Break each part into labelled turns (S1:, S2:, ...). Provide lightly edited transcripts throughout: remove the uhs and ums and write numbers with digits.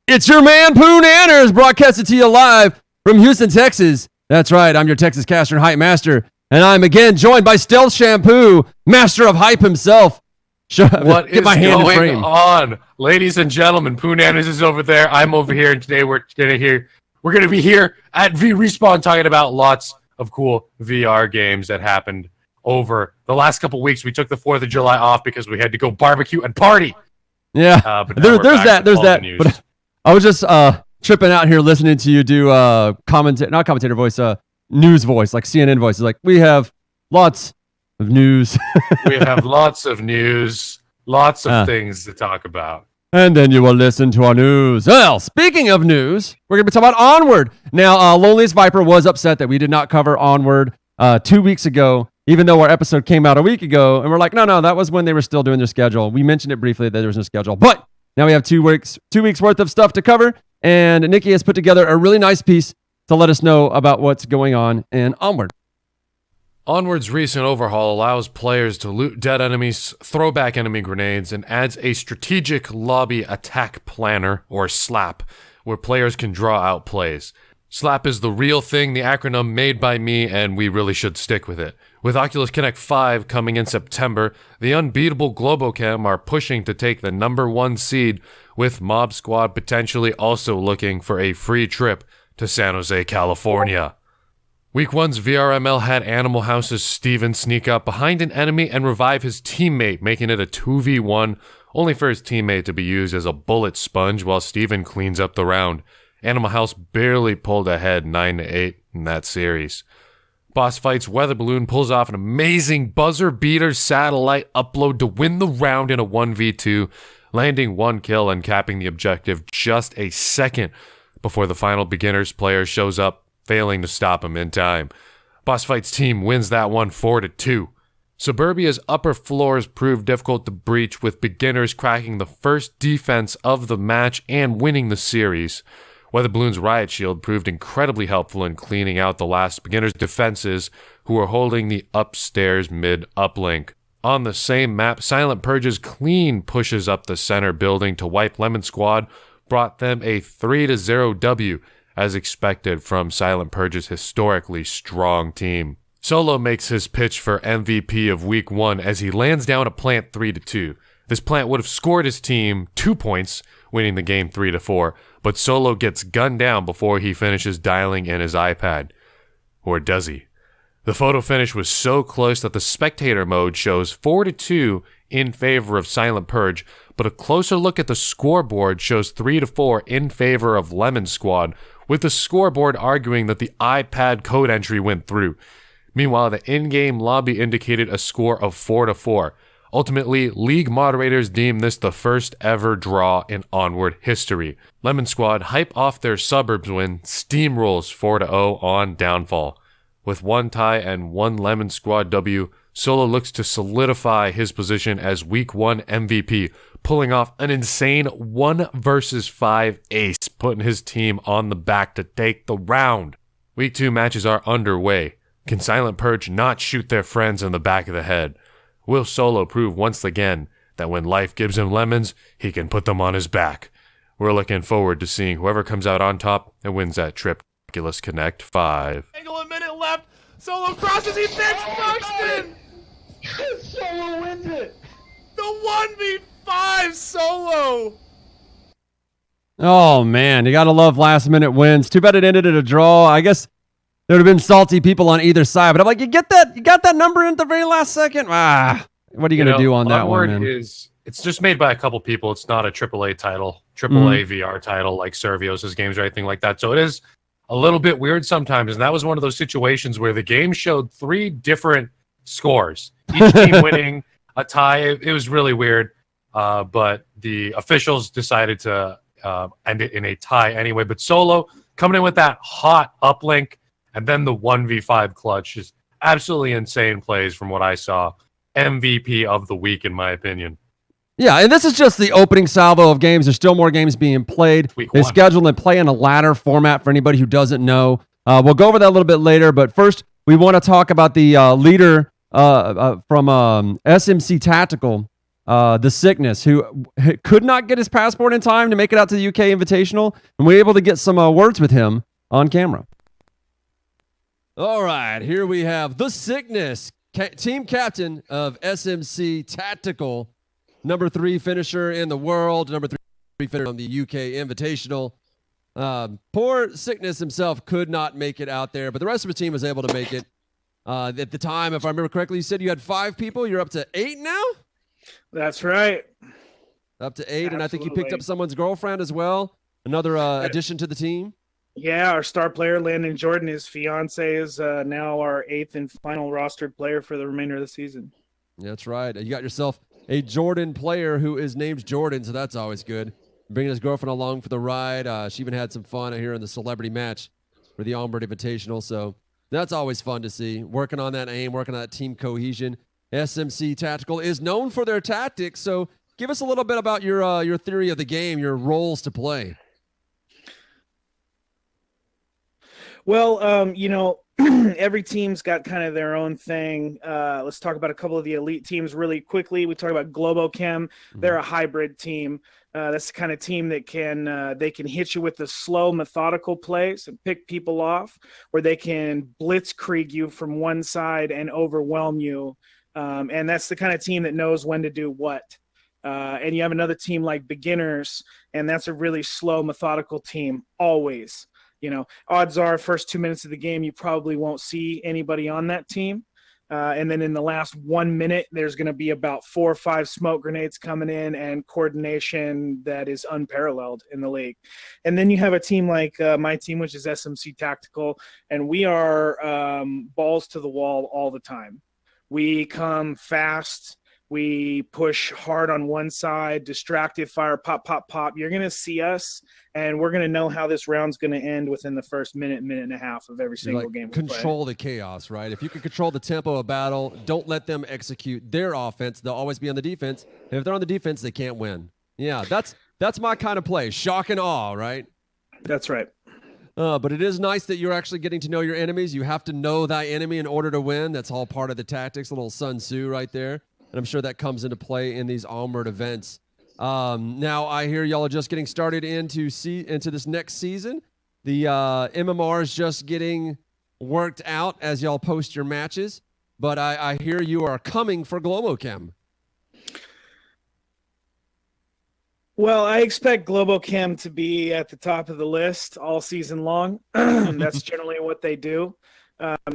S1: It's your man, Pooh Nanners, broadcasted to you live from Houston, Texas. That's right, I'm your Texas caster and hype master, and I'm again joined by Stealth Shampoo, master of hype himself.
S2: What is going on? Ladies and gentlemen, Pooh Nanners is over there. I'm over here, and today we're gonna be here at VRespawn talking about lots of cool VR games that happened over the last couple weeks. We took the 4th of July off because we had to go barbecue and party.
S1: Yeah, but there's that. But I was just tripping out here listening to you do not commentator voice, news voice, like CNN voice. It's like, we have lots of news.
S2: We have lots of news, lots of things to talk about.
S1: And then you will listen to our news. Well, speaking of news, we're going to be talking about Onward. Now, Loneliest Viper was upset that we did not cover Onward 2 weeks ago, even though our episode came out a week ago. And we're like, no, that was when they were still doing their schedule. We mentioned it briefly that there was no schedule. But now we have 2 weeks worth of stuff to cover. And Nikki has put together a really nice piece to let us know about what's going on in Onward.
S3: Onward's recent overhaul allows players to loot dead enemies, throw back enemy grenades, and adds a strategic lobby attack planner, or SLAP, where players can draw out plays. SLAP is the real thing, the acronym made by me, and we really should stick with it. With Oculus Connect 5 coming in September, the unbeatable Globochem are pushing to take the #1 seed, with Mob Squad potentially also looking for a free trip to San Jose, California. Week 1's VRML had Animal House's Steven sneak up behind an enemy and revive his teammate, making it a 2v1, only for his teammate to be used as a bullet sponge while Steven cleans up the round. Animal House barely pulled ahead 9-8 in that series. Boss Fight's Weather Balloon pulls off an amazing buzzer-beater satellite upload to win the round in a 1v2, landing 1 kill and capping the objective just a second before the final beginners player shows up, failing to stop him in time. Boss Fight's team wins that one 4-2. Suburbia's upper floors proved difficult to breach, with beginners cracking the first defense of the match and winning the series. Weather Balloon's Riot Shield proved incredibly helpful in cleaning out the last beginners' defenses, who were holding the upstairs mid uplink. On the same map, Silent Purge's clean pushes up the center building to wipe Lemon Squad brought them a 3-0 W, as expected from Silent Purge's historically strong team. Solo makes his pitch for MVP of Week 1 as he lands down a plant 3-2. This plant would have scored his team 2 points, winning the game 3-4, but Solo gets gunned down before he finishes dialing in his iPad. Or does he? The photo finish was so close that the spectator mode shows 4-2 in favor of Silent Purge, but a closer look at the scoreboard shows 3-4 in favor of Lemon Squad, with the scoreboard arguing that the iPad code entry went through. Meanwhile, the in-game lobby indicated a score of 4-4. Ultimately, league moderators deemed this the first ever draw in Onward history. Lemon Squad hype off their suburbs win, steamrolls 4-0 on Downfall. With 1 tie and 1 Lemon Squad W, Solo looks to solidify his position as Week 1 MVP, pulling off an insane 1 versus 5 ace, putting his team on the back to take the round. Week 2 matches are underway. Can Silent Purge not shoot their friends in the back of the head? Will Solo prove once again that when life gives him lemons, he can put them on his back? We're looking forward to seeing whoever comes out on top and wins that trip to Oculus Connect 5.
S4: A minute left. Solo crosses. He picks Buxton.
S5: Solo wins it.
S4: The 1v5 Solo.
S1: Oh, man, you got to love last-minute wins. Too bad it ended in a draw. I guess there would have been salty people on either side, but I'm like, you got that number in at the very last second? What are you going to do on that one, man?
S2: It's just made by a couple people. It's not a AAA title, AAA VR title like Servios' games or anything like that. So it is a little bit weird sometimes, and that was one of those situations where the game showed 3 different scores, each team winning a tie. It was really weird, but the officials decided to end it in a tie anyway. But Solo coming in with that hot uplink, and then the 1v5 clutch, just absolutely insane plays from what I saw. MVP of the week, in my opinion.
S1: Yeah, and this is just the opening salvo of games. There's still more games being played. They schedule and play in a ladder format for anybody who doesn't know. We'll go over that a little bit later, but first we want to talk about the leader from SMC Tactical. the Sickness, who could not get his passport in time to make it out to the UK Invitational, and we were able to get some words with him on camera. All right, here we have the Sickness, team captain of SMC Tactical, number 3 finisher in the world, number 3 finisher on the UK Invitational. Poor Sickness himself could not make it out there, but the rest of the team was able to make it. At the time, if I remember correctly, you said you had 5 people. You're up to 8 now?
S6: That's right.
S1: Up to 8, and I think you picked
S6: Absolutely.
S1: up someone's girlfriend as well. Another addition to the team.
S6: Yeah, our star player, Landon Jordan, his fiance is now our 8th and final rostered player for the remainder of the season.
S1: That's right. You got yourself a Jordan player who is named Jordan, so that's always good. Bringing his girlfriend along for the ride. She even had some fun here in the celebrity match for the Onward Invitational, so that's always fun to see. Working on that aim, working on that team cohesion. SMC Tactical is known for their tactics, so give us a little bit about your theory of the game, your roles to play.
S6: Well, every team's got kind of their own thing. Let's talk about a couple of the elite teams really quickly. We talk about Globochem. They're a hybrid team. That's the kind of team that they can hit you with the slow, methodical plays and pick people off, or they can blitzkrieg you from one side and overwhelm you. And that's the kind of team that knows when to do what. And you have another team like Beginners, and that's a really slow, methodical team always. Odds are first 2 minutes of the game, you probably won't see anybody on that team. And then in the last 1 minute, there's going to be about 4 or 5 smoke grenades coming in and coordination that is unparalleled in the league. And then you have a team like my team, which is SMC Tactical, and we are balls to the wall all the time. We come fast. We push hard on one side, distracted fire, pop, pop, pop. You're going to see us, and we're going to know how this round's going to end within the first minute and a half of every single game.
S1: Control the chaos, right? If you can control the tempo of battle, don't let them execute their offense. They'll always be on the defense. And if they're on the defense, they can't win. Yeah, that's my kind of play. Shock and awe, right?
S6: That's right.
S1: But it is nice that you're actually getting to know your enemies. You have to know thy enemy in order to win. That's all part of the tactics, a little Sun Tzu right there. And I'm sure that comes into play in these Onward events. Now, I hear y'all are just getting started into this next season. The MMR is just getting worked out as y'all post your matches. But I hear you are coming for Globochem.
S6: Well, I expect Globochem to be at the top of the list all season long. That's generally what they do.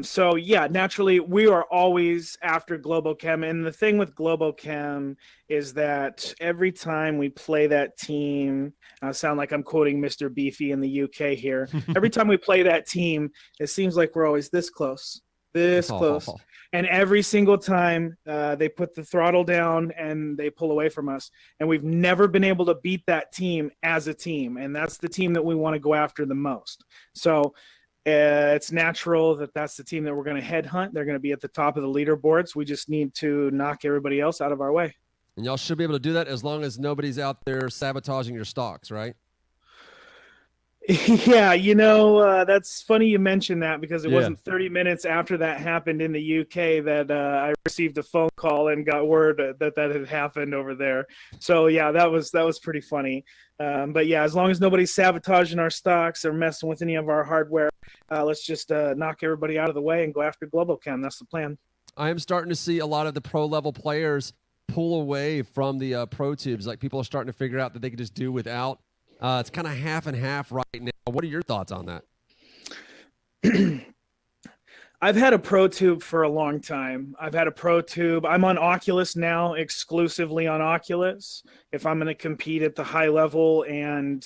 S6: So yeah, naturally we are always after Globochem. And the thing with Globochem is that every time we play that team, I sound like I'm quoting Mr. Beefy in the UK here. Every time we play that team, it seems like we're always this close. And every single time they put the throttle down and they pull away from us. And we've never been able to beat that team as a team. And that's the team that we want to go after the most. So it's natural that that's the team that we're going to headhunt. They're going to be at the top of the leaderboards. We just need to knock everybody else out of our way.
S1: And y'all should be able to do that as long as nobody's out there sabotaging your stocks, right?
S6: Yeah, that's funny you mentioned that because it wasn't 30 minutes after that happened in the UK that I received a phone call and got word that had happened over there. So yeah, that was pretty funny. But yeah, as long as nobody's sabotaging our stocks or messing with any of our hardware, let's just knock everybody out of the way and go after Globochem. That's the plan.
S1: I am starting to see a lot of the pro level players pull away from the pro tubes. Like people are starting to figure out that they can just do without. It's kind of half and half right now. What are your thoughts on that?
S6: I've had a Pro Tube for a long time. I've had a Pro Tube. I'm on Oculus now, exclusively on Oculus. If I'm going to compete at the high level and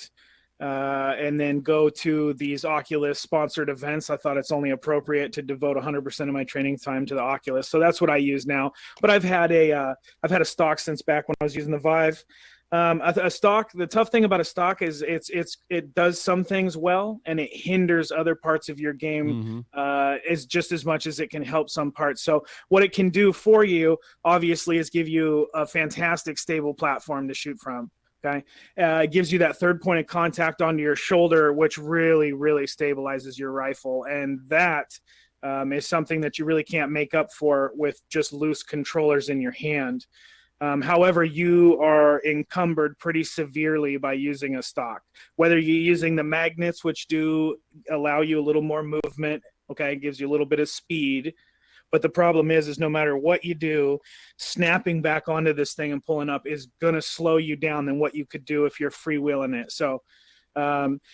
S6: then go to these Oculus sponsored events, I thought it's only appropriate to devote 100% of my training time to the Oculus. So that's what I use now. But I've had a stock since back when I was using the Vive. A stock, the tough thing about a stock is it does some things well and it hinders other parts of your game is just as much as it can help some parts. So what it can do for you obviously is give you a fantastic stable platform to shoot from. Okay. It gives you that third point of contact onto your shoulder, which really, really stabilizes your rifle. And that is something that you really can't make up for with just loose controllers in your hand. However, you are encumbered pretty severely by using a stock. Whether you're using the magnets, which do allow you a little more movement, okay, gives you a little bit of speed. But the problem is no matter what you do, snapping back onto this thing and pulling up is going to slow you down than what you could do if you're freewheeling it. So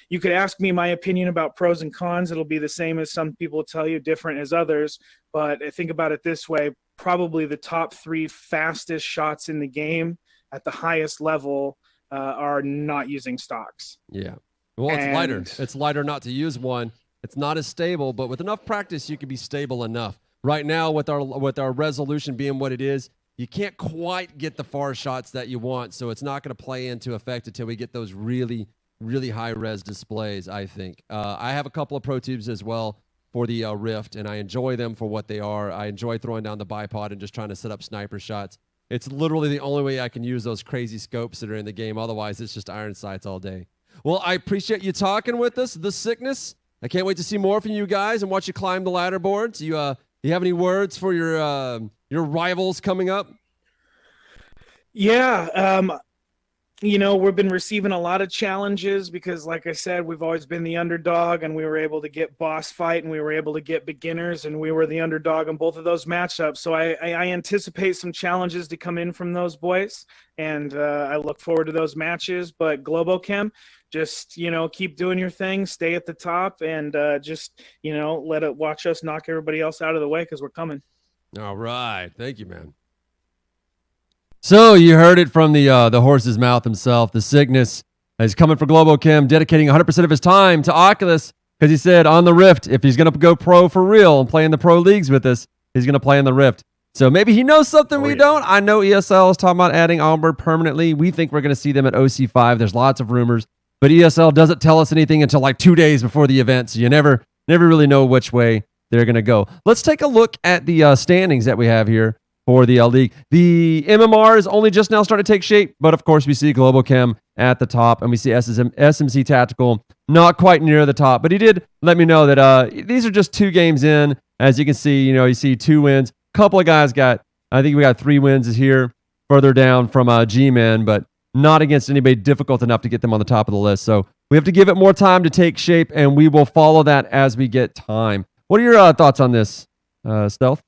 S6: you could ask me my opinion about pros and cons. It'll be the same as some people tell you, different as others. But I think about it this way. Probably the top 3 fastest shots in the game at the highest level are not using stocks.
S1: Yeah. Well, it's lighter. It's lighter not to use one. It's not as stable, but with enough practice, you can be stable enough. Right now, with our resolution being what it is, you can't quite get the far shots that you want, so it's not going to play into effect until we get those really, really high-res displays, I think. I have a couple of Pro Tubes as well for the Rift, and I enjoy them for what they are. I enjoy throwing down the bipod and just trying to set up sniper shots. It's literally the only way I can use those crazy scopes that are in the game. Otherwise, it's just iron sights all day. Well, I appreciate you talking with us, The Sickness. I can't wait to see more from you guys and watch you climb the ladder boards. You have any words for your rivals coming up?
S6: Yeah, we've been receiving a lot of challenges because, like I said, we've always been the underdog, and we were able to get boss fight, and we were able to get beginners, and we were the underdog in both of those matchups. So I anticipate some challenges to come in from those boys, and I look forward to those matches. But Globochem, just keep doing your thing, stay at the top, and just watch us knock everybody else out of the way because we're coming.
S1: All right, thank you, man. So you heard it from the horse's mouth himself. The Sickness is coming for Globochem, dedicating 100% of his time to Oculus because he said on the Rift, if he's going to go pro for real and play in the pro leagues with us, he's going to play in the Rift. So maybe he knows something we don't. I know ESL is talking about adding Onward permanently. We think we're going to see them at OC5. There's lots of rumors, but ESL doesn't tell us anything until like 2 days before the event, so you never really know which way they're going to go. Let's take a look at the standings that we have here for the league. The MMR is only just now starting to take shape, but of course we see Globochem at the top, and we see SMC Tactical not quite near the top. But he did let me know that these are just 2 games in. As you can see, you see 2 wins. Couple of guys I think we got 3 wins here, further down from G-Men, but not against anybody difficult enough to get them on the top of the list. So we have to give it more time to take shape, and we will follow that as we get time. What are your thoughts on this, Stealth?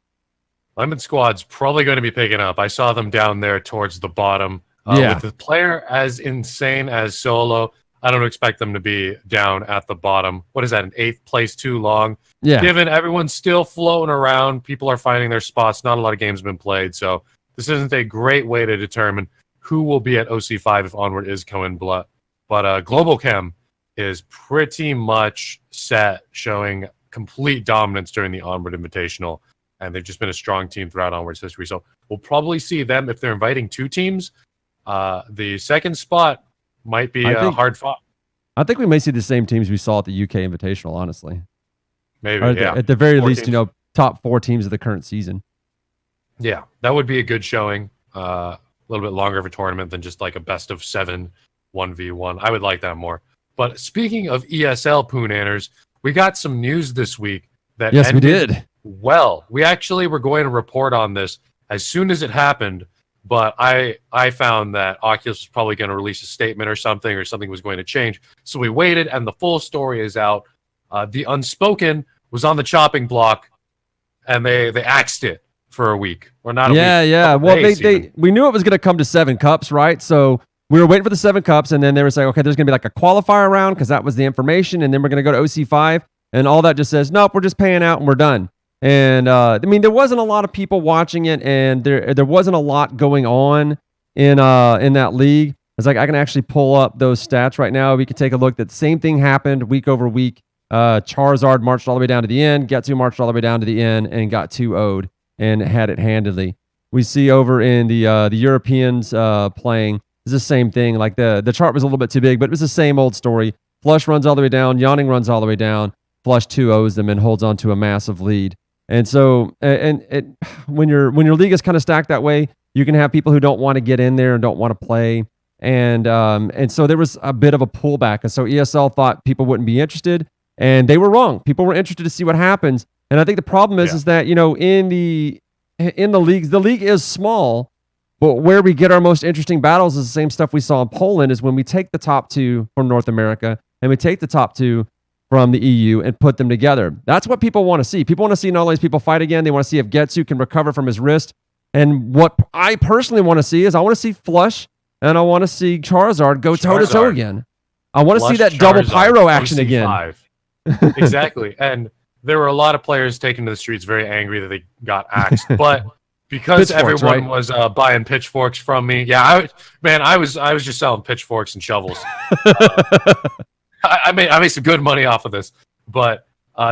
S2: Lemon Squad's probably going to be picking up. I saw them down there towards the bottom. With the player as insane as Solo, I don't expect them to be down at the bottom. What is that, an 8th place too long?
S1: Yeah.
S2: Given everyone's still floating around, people are finding their spots, not a lot of games have been played, so this isn't a great way to determine who will be at OC5 if Onward is coming blood. But Globochem is pretty much set, showing complete dominance during the Onward Invitational. And they've just been a strong team throughout Onward's history. So we'll probably see them if they're inviting 2 teams. The second spot might be hard fought.
S1: I think we may see the same teams we saw at the UK Invitational, honestly.
S2: Maybe,
S1: At the very
S2: 4
S1: least,
S2: teams.
S1: top 4 teams of the current season.
S2: Yeah, that would be a good showing. A little bit longer of a tournament than just like a best of 7 1v1. I would like that more. But speaking of ESL Poonanners, we got some news this week that
S1: Yes, we did.
S2: Well, we actually were going to report on this as soon as it happened, but I found that Oculus was probably going to release a statement or something was going to change. So we waited, and the full story is out. The Unspoken was on the chopping block, and they axed it for a week. Or not a week.
S1: Yeah. Well, we knew it was going to come to 7 Cups, right? So we were waiting for the 7 Cups, and then they were saying, okay, there's going to be like a qualifier round because that was the information, and then we're going to go to OC5, and all that just says, nope, we're just paying out, and we're done. And there wasn't a lot of people watching it, and there wasn't a lot going on in that league. It's like I can actually pull up those stats right now. We can take a look. That same thing happened week over week. Charizard marched all the way down to the end. Getsu marched all the way down to the end and got 2-0'd and had it handedly. We see over in the Europeans playing is the same thing. Like the chart was a little bit too big, but it was the same old story. Flush runs all the way down. Yawning runs all the way down. Flush 2-0s them and holds on to a massive lead. And so, when your league is kind of stacked that way, you can have people who don't want to get in there and don't want to play, and so there was a bit of a pullback. And so ESL thought people wouldn't be interested, and they were wrong. People were interested to see what happens. And I think the problem is that in the leagues, the league is small, But where we get our most interesting battles is the same stuff we saw in Poland, is when we take the top 2 from North America and we take the top 2 from the EU and put them together. That's what people want to see. People want to see not only people fight again, they want to see if Getsu can recover from his wrist. And what I personally want to see is I want to see Flush and I want to see Charizard go toe-to-toe again. I want to see that double pyro action again.
S2: Exactly. And there were a lot of players taken to the streets very angry that they got axed. But because everyone was buying pitchforks from me, I was just selling pitchforks and shovels. I made some good money off of this, but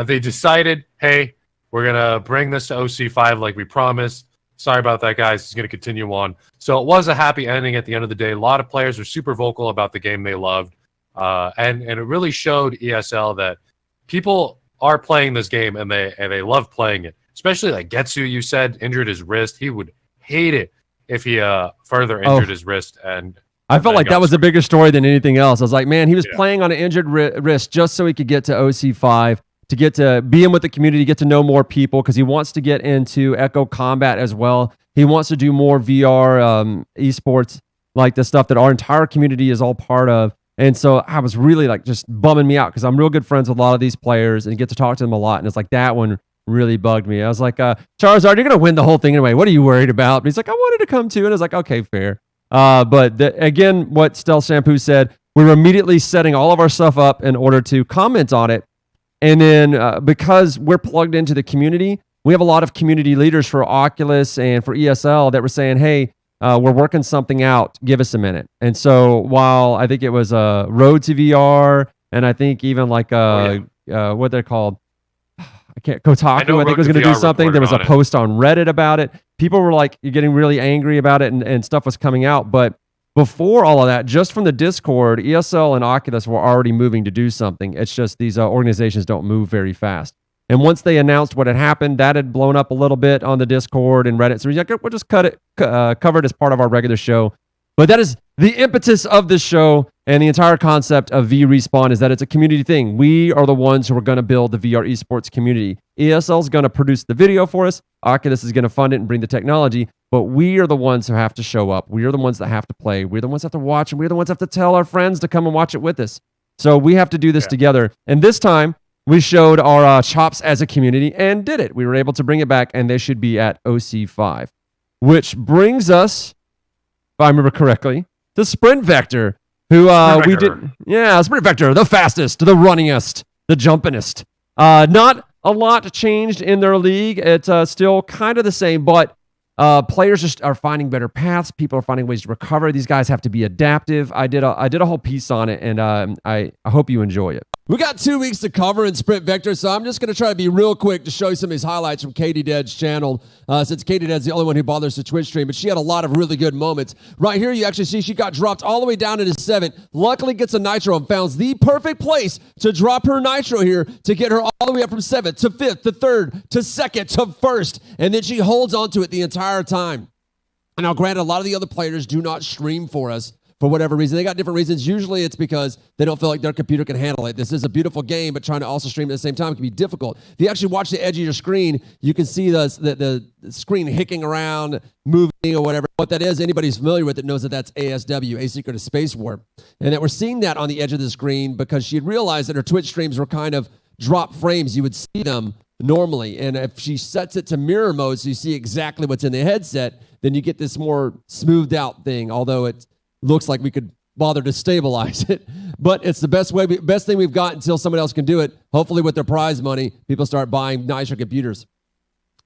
S2: they decided, hey, we're gonna bring this to OC5 like we promised. Sorry about that, guys. It's gonna continue on. So it was a happy ending at the end of the day. A lot of players were super vocal about the game they loved, and it really showed ESL that people are playing this game and they love playing it. Especially like Getsu, you said, injured his wrist. He would hate it if he further injured his wrist. And
S1: I felt like that was a bigger story than anything else. I was like, man, he was playing on an injured wrist just so he could get to OC5, to get to be in with the community, get to know more people, because he wants to get into Echo Combat as well. He wants to do more VR esports, like the stuff that our entire community is all part of. And so I was really like just bumming me out because I'm real good friends with a lot of these players and get to talk to them a lot. And it's like that one really bugged me. I was like, Charizard, you're going to win the whole thing anyway. What are you worried about? And he's like, I wanted to come too. And I was like, okay, fair. But again, what Stealth Shampoo said, we were immediately setting all of our stuff up in order to comment on it. And then because we're plugged into the community, we have a lot of community leaders for Oculus and for ESL that were saying, hey, we're working something out. Give us a minute. And so while I think it was Road to VR, and I think even like what they're called, Kotaku, I think was going to do something. There was a post on Reddit about it. People were like getting really angry about it, and stuff was coming out. But before all of that, just from the Discord, ESL and Oculus were already moving to do something. It's just these organizations don't move very fast. And once they announced what had happened, that had blown up a little bit on the Discord and Reddit. So we'll just cover it as part of our regular show. But that is the impetus of this show, and the entire concept of VRespawn is that it's a community thing. We are the ones who are going to build the VR esports community. ESL is going to produce the video for us. Oculus is going to fund it and bring the technology. But we are the ones who have to show up. We are the ones that have to play. We're the ones that have to watch, and we're the ones that have to tell our friends to come and watch it with us. So we have to do this together. And this time, we showed our chops as a community and did it. We were able to bring it back, and they should be at OC5. Which brings us, if I remember correctly, to Sprint Vector, who we did. Yeah, Sprint Vector, the fastest, the runningest, the jumpingest. Not a lot changed in their league. It's still kind of the same, but players just are finding better paths. People are finding ways to recover. These guys have to be adaptive. I did a whole piece on it, and I hope you enjoy it. We got 2 weeks to cover in Sprint Vector, so I'm just going to try to be real quick to show you some of these highlights from Katie Dead's channel, since Katie Dead's the only one who bothers to Twitch stream, but she had a lot of really good moments. Right here, you actually see she got dropped all the way down into 7th, luckily gets a Nitro and found the perfect place to drop her Nitro here to get her all the way up from 7th to 5th to 3rd to 2nd to 1st, and then she holds on to it the entire time. And now, granted, a lot of the other players do not stream for us, for whatever reason. They got different reasons. Usually it's because they don't feel like their computer can handle it. This is a beautiful game, but trying to also stream at the same time can be difficult. If you actually watch the edge of your screen, you can see the screen hicking around, moving or whatever. What that is, anybody who's familiar with it knows that that's ASW, Asynchronous Space Warp. And that we're seeing that on the edge of the screen because she had realized that her Twitch streams were kind of drop frames. You would see them normally. And if she sets it to mirror mode so you see exactly what's in the headset, then you get this more smoothed out thing, although it looks like we could bother to stabilize it. But it's the best thing we've got until someone else can do it. Hopefully with their prize money, people start buying nicer computers.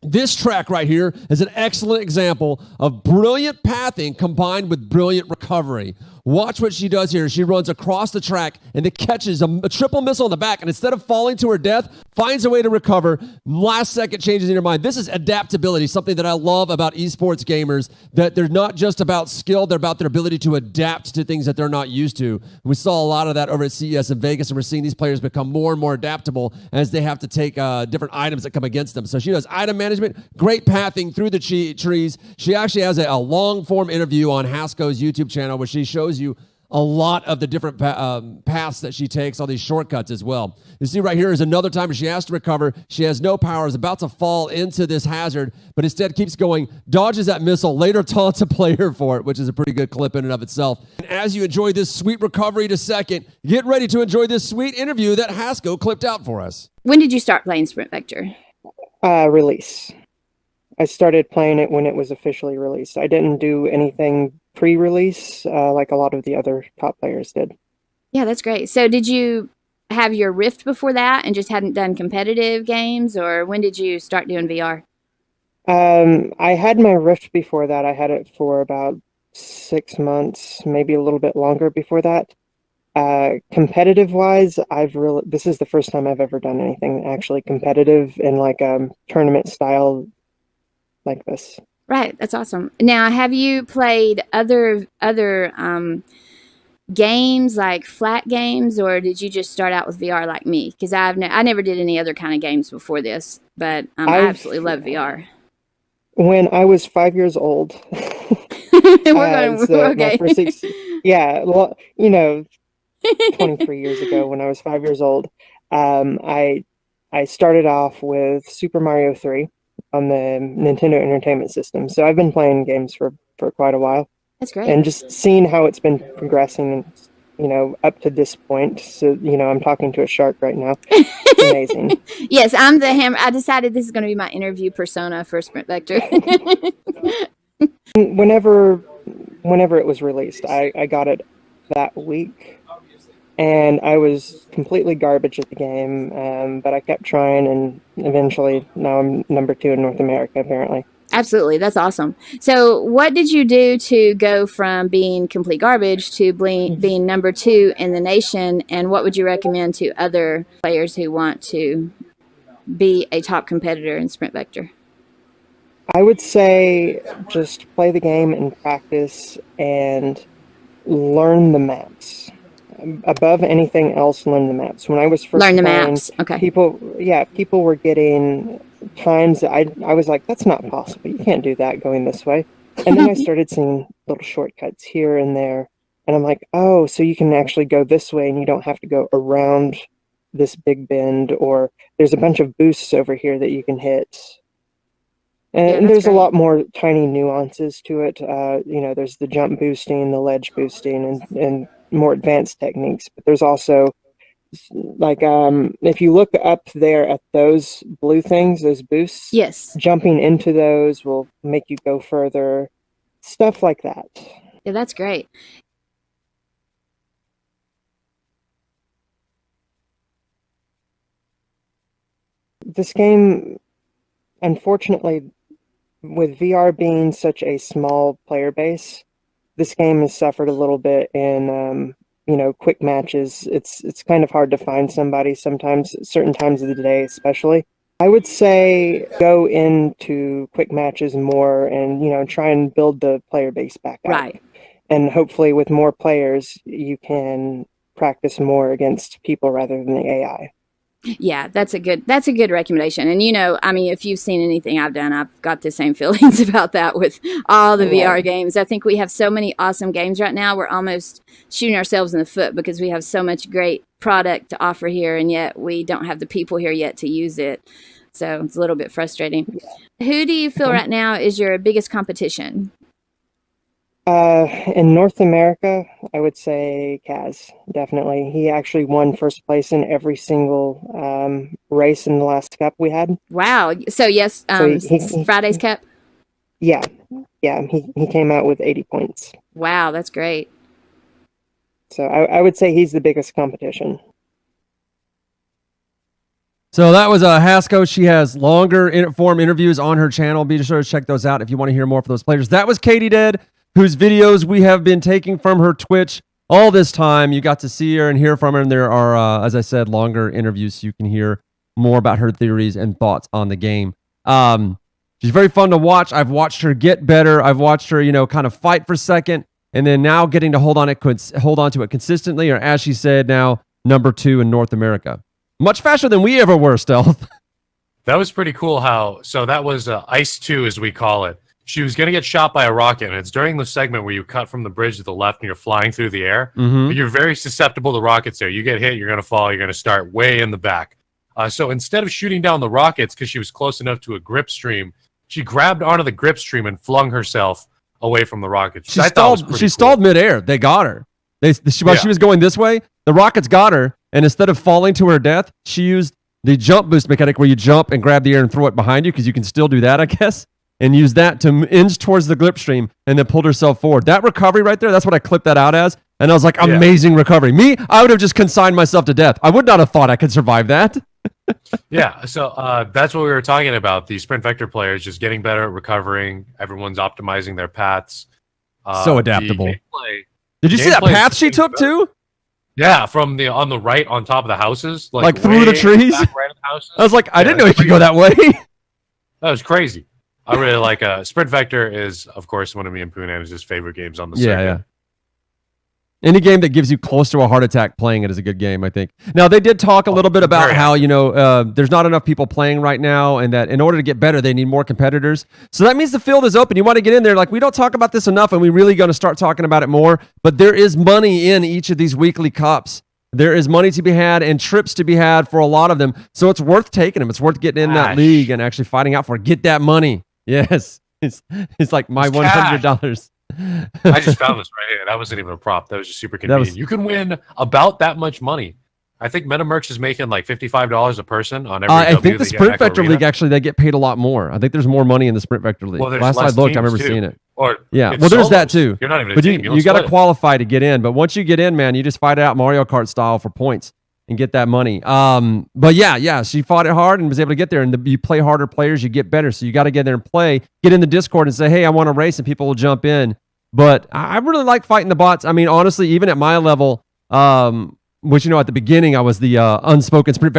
S1: This track right here is an excellent example of brilliant pathing combined with brilliant recovery. Watch what she does here. She runs across the track and it catches a triple missile in the back, and instead of falling to her death, finds a way to recover. Last second changes in her mind. This is adaptability, something that I love about esports gamers, that they're not just about skill, they're about their ability to adapt to things that they're not used to. We saw a lot of that over at CES in Vegas, and we're seeing these players become more and more adaptable as they have to take different items that come against them. So she does item management, great pathing through the trees. She actually has a long-form interview on Hasko's YouTube channel where she shows you a lot of the different paths that she takes, all these shortcuts as well. You see right here is another time she has to recover. She has no power, is about to fall into this hazard, but instead keeps going, dodges that missile, later taunts a player for it, which is a pretty good clip in and of itself. And as you enjoy this sweet recovery to second, get ready to enjoy this sweet interview that Hasko clipped out for us.
S7: When did you start playing Sprint Vector?
S8: Release. I started playing it when it was officially released. I didn't do anything pre-release like a lot of the other top players did.
S7: Yeah, that's great. So did you have your Rift before that and just hadn't done competitive games, or when did you start doing VR?
S8: I had my Rift before that. I had it for about 6 months, maybe a little bit longer before that. Competitive wise, this is the first time I've ever done anything actually competitive in like a tournament style like this.
S7: Right, that's awesome. Now, have you played other games like flat games, or did you just start out with VR like me? Because I never did any other kind of games before this, but I absolutely love VR.
S8: When I was 5 years old,
S7: okay.
S8: Yeah, well, 23 years ago when I was 5 years old, I started off with Super Mario 3 on the Nintendo Entertainment System. So I've been playing games for quite a while.
S7: That's great.
S8: And just seeing how it's been progressing, up to this point. So, I'm talking to a shark right now. It's amazing.
S7: Yes, I'm the hammer. I decided this is going to be my interview persona for Sprint Vector.
S8: Whenever it was released, I got it that week. And I was completely garbage at the game, but I kept trying, and eventually now I'm number 2 in North America, apparently.
S7: Absolutely. That's awesome. So what did you do to go from being complete garbage to being number 2 in the nation, and what would you recommend to other players who want to be a top competitor in Sprint Vector?
S8: I would say just play the game and practice and learn the maps. Above anything else, learn the maps. When I was first
S7: learn the
S8: playing,
S7: maps. Okay.
S8: People were getting times that I was like, that's not possible. You can't do that going this way. And then I started seeing little shortcuts here and there, and I'm like, oh, so you can actually go this way, and you don't have to go around this big bend, or there's a bunch of boosts over here that you can hit. And there's a lot more tiny nuances to it. There's the jump boosting, the ledge boosting, and more advanced techniques. But there's also, like, if you look up there at those blue things, those boosts,
S7: yes,
S8: jumping into those will make you go further. Stuff like that.
S7: Yeah, that's great.
S8: This game, unfortunately, with VR being such a small player base, this game has suffered a little bit in, quick matches. It's kind of hard to find somebody sometimes, certain times of the day especially. I would say go into quick matches more and, try and build the player base back up.
S7: Right.
S8: And hopefully with more players, you can practice more against people rather than the AI.
S7: Yeah, that's a good recommendation. And if you've seen anything I've done, I've got the same feelings about that with all the VR games. I think we have so many awesome games right now. We're almost shooting ourselves in the foot because we have so much great product to offer here, and yet we don't have the people here yet to use it. So it's a little bit frustrating. Who do you feel right now is your biggest competition?
S8: In North America, I would say Kaz, definitely. He actually won first place in every single race in the last cup we had.
S7: Wow. So yes, Friday's cup?
S8: Yeah. He came out with 80 points.
S7: Wow, that's great.
S8: So I would say he's the biggest competition.
S1: So that was Hasko. She has longer form interviews on her channel. Be sure to check those out if you want to hear more from those players. That was Katie Dead, whose videos we have been taking from her Twitch all this time. You got to see her and hear from her, and there are, as I said, longer interviews so you can hear more about her theories and thoughts on the game. She's very fun to watch. I've watched her get better. I've watched her, kind of fight for a second, and then now getting to hold on to it consistently, or as she said, now number 2 in North America. Much faster than we ever were, Stealth.
S2: That was pretty cool so that was Ice 2, as we call it. she was going to get shot by a rocket, and it's during the segment where you cut from the bridge to the left and you're flying through the air.
S1: Mhm.
S2: But you're very susceptible to rockets there. You get hit, you're going to fall, you're going to start way in the back. So instead of shooting down the rockets because she was close enough to a grip stream, she grabbed onto the grip stream and flung herself away from the rockets.
S1: She stalled midair. They got her. While she was going this way, the rockets got her, and instead of falling to her death, she used the jump boost mechanic where you jump and grab the air and throw it behind you, because you can still do that, I guess, and use that to inch towards the grip stream and then pulled herself forward. That recovery right there, that's what I clipped that out as, and I was like, amazing recovery. Me, I would have just consigned myself to death. I would not have thought I could survive that.
S2: Yeah, so that's what we were talking about. The sprint vector players just getting better at recovering. Everyone's optimizing their paths.
S1: So adaptable. Did you see that path she took too?
S2: Yeah, from on the right on top of the houses,
S1: like through the trees.
S2: Back right of the houses.
S1: I was like, I didn't know you could go that way.
S2: That was crazy. I really like Sprint Vector is, of course, one of me and Poonan's favorite games on the circuit.
S1: Yeah. Any game that gives you close to a heart attack playing it is a good game, I think. Now, they did talk a little bit about how, there's not enough people playing right now, and that in order to get better, they need more competitors. So that means the field is open. You want to get in there. Like, we don't talk about this enough, and we're really going to start talking about it more. But there is money in each of these weekly cups. There is money to be had and trips to be had for a lot of them. So it's worth taking them. It's worth getting in that league and actually fighting out for it. Get that money. Yes. It's like my $100.
S2: I just found this right here. That wasn't even a prop. That was just super convenient. You can win about that much money. I think MetaMerch is making like $55 a person on every
S1: I think the Sprint Vector League, actually, they get paid a lot more. I think there's more money in the Sprint Vector League.
S2: Well,
S1: last I looked, I remember seeing it.
S2: Well,
S1: there's that too.
S2: You're not even a
S1: but
S2: team.
S1: you got to qualify to get in. But once you get in, man, you just fight out Mario Kart style for points and get that money. But yeah, she fought it hard and was able to get there. And you play harder players, you get better. So you got to get there and play. Get in the Discord and say, hey, I want to race, and people will jump in. But I really like fighting the bots. I mean, honestly, even at my level, which, at the beginning, I was the Sprint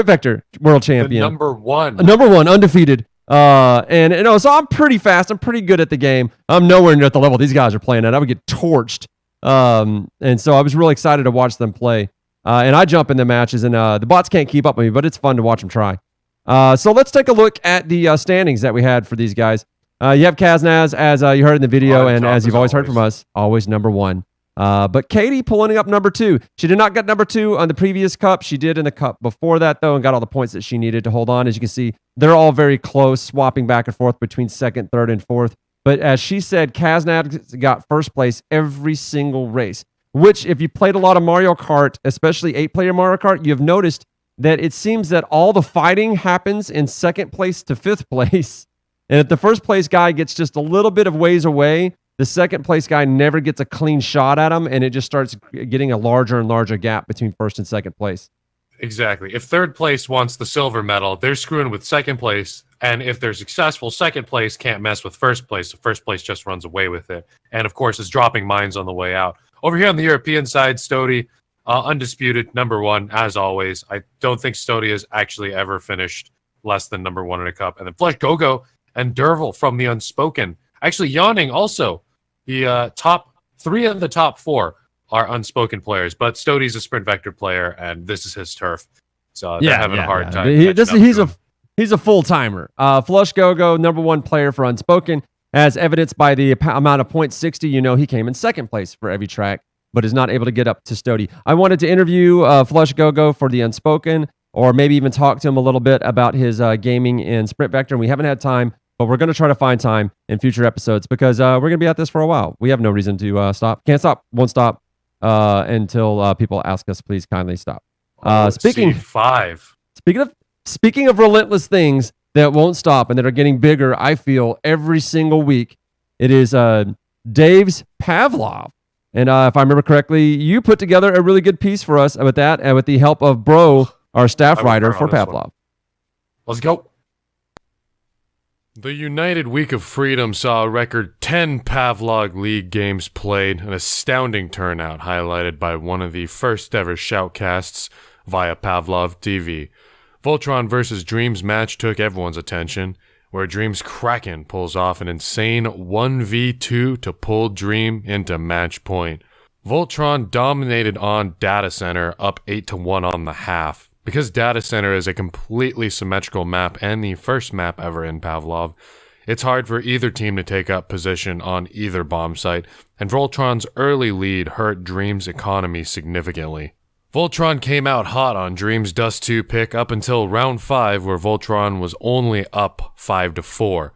S1: Vector world champion.
S2: Number one,
S1: undefeated. So I'm pretty fast. I'm pretty good at the game. I'm nowhere near at the level these guys are playing at. I would get torched. And so I was really excited to watch them play. And I jump in the matches, and the bots can't keep up with me, but it's fun to watch them try. So let's take a look at the standings that we had for these guys. You have Kaznaz, as you heard in the video, and as you've always heard from us, always number one. But Katie pulling up number two. She did not get number two on the previous cup. She did in the cup before that, though, and got all the points that she needed to hold on. As you can see, they're all very close, swapping back and forth between second, third, and fourth. But as she said, Kaznaz got first place every single race, which if you played a lot of Mario Kart, especially 8-player Mario Kart, you've noticed that it seems that all the fighting happens in second place to fifth place. And if the first place guy gets just a little bit of ways away, the second place guy never gets a clean shot at him, and it just starts getting a larger and larger gap between first and second place.
S2: Exactly. If third place wants the silver medal, they're screwing with second place. And if they're successful, second place can't mess with first place. So first place just runs away with it. And of course, is dropping mines on the way out. Over here on the European side, Stody, undisputed number one, as always. I don't think Stody has actually ever finished less than number one in a cup. And then Flesh Gogo and Derval from the Unspoken. Actually, Yawning also. The top three of the top four are Unspoken players, but Stody's a Sprint Vector player, and this is his turf. So they're having a hard time.
S1: He's a full timer. Flush Gogo, number one player for Unspoken, as evidenced by the amount of points, 60. He came in second place for every track, but is not able to get up to Stody. I wanted to interview Flush Gogo for the Unspoken, or maybe even talk to him a little bit about his gaming in Sprint Vector, and we haven't had time. But we're going to try to find time in future episodes because we're going to be at this for a while. We have no reason to stop. Can't stop, won't stop until people ask us, please kindly stop. Speaking of relentless things that won't stop and that are getting bigger, I feel, every single week, it is Dave's Pavlov. And if I remember correctly, you put together a really good piece for us with that, and with the help of Bro, our staff writer for Pavlov.
S2: Let's go.
S3: The United Week of Freedom saw a record 10 Pavlov League games played, an astounding turnout highlighted by one of the first ever shoutcasts via Pavlov TV. Voltron vs. Dreams match took everyone's attention, where Dreams Kraken pulls off an insane 1v2 to pull Dream into match point. Voltron dominated on Data Center, up 8-1 on the half. Because Data Center is a completely symmetrical map and the first map ever in Pavlov, It's hard for either team to take up position on either bomb site, and Voltron's early lead hurt Dream's economy significantly. Voltron came out hot on Dream's Dust 2 pick up until round 5, where Voltron was only up 5-4.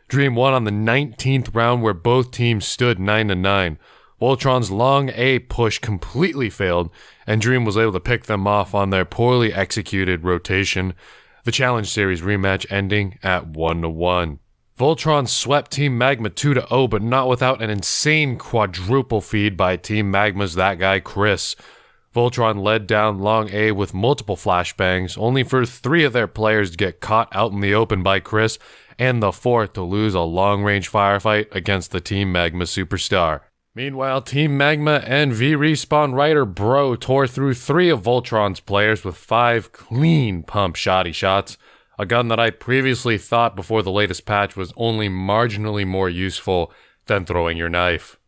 S3: Dream won on the 19th round, where both teams stood 9-9. Voltron's long A push completely failed, and Dream was able to pick them off on their poorly executed rotation, the Challenge Series rematch ending at 1-1. Voltron swept Team Magma 2-0, but not without an insane quadruple feed by Team Magma's that guy Chris. Voltron led down long A with multiple flashbangs, only for 3 of their players to get caught out in the open by Chris, and the 4th to lose a long-range firefight against the Team Magma superstar. Meanwhile, Team Magma and VRespawn writer Bro tore through 3 of Voltron's players with 5 clean pump shoddy shots, a gun that I previously thought before the latest patch was only marginally more useful than throwing your knife.